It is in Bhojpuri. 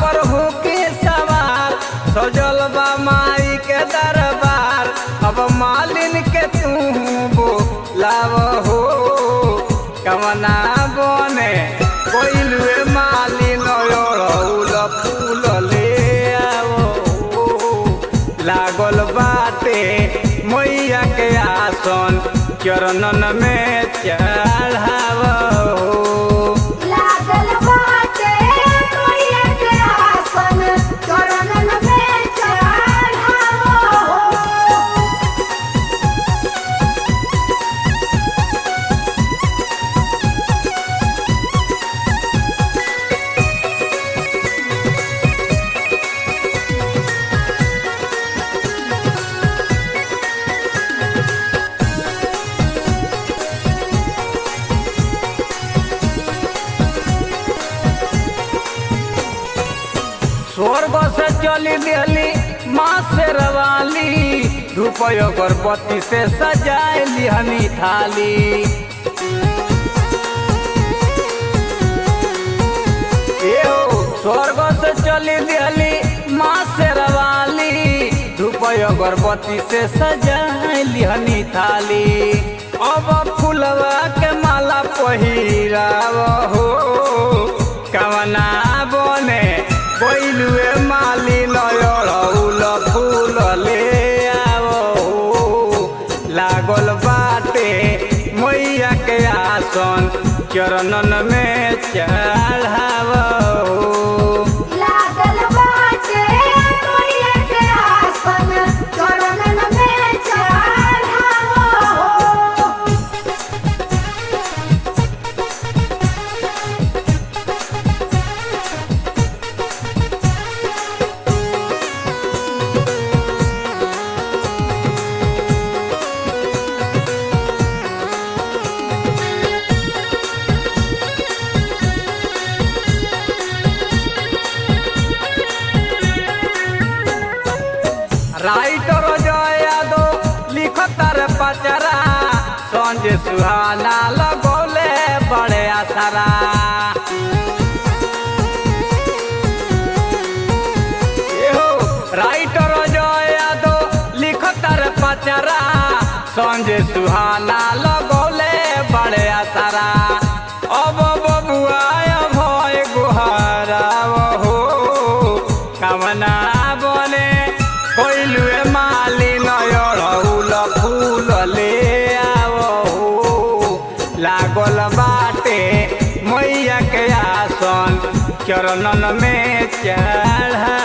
पर होके सवार सजल बा माई के दरबार। अब मालिन के तू बोलाव हो कवना बने कोइलुए मालिन अड़हुल फूल ले आवो। लागल बाटे मैया के आसन चरणन में चढ़ावो। लागल बाटे मैया के आसन चरणन में चढ़ावो। स्वर्ग से चली दिहली माँ से रवाली धूप अगरबत्ती से सजाए लिहनी थाली। स्वर्ग से चली दिहली माँ से रवाली धूप अगरबत्ती से सजाए लिहनी थाली। अब फुलवा के माला पहिराव हो कवना बने कोइलुए मालिन अड़हुल फूल ले आवो। लागल बाटे मैया के आसन चरणन में चढ़ावो। लागल बाटे मैया के आसन चरणन में चढ़ावो। राइटर जय यादव लिखतर पचरा संजय सुहाना लगौले बड़े असरा। राइटर जय यादव लिखतर पचरा संजय सुहाना लगौले बड़े असरा। अब बबुआ भय गुहराव हो कवना बने कोइलुए मालिन अड़हुल फूल ले आवो। लागल बाटे मैया के आसन चरणन में चढ़ा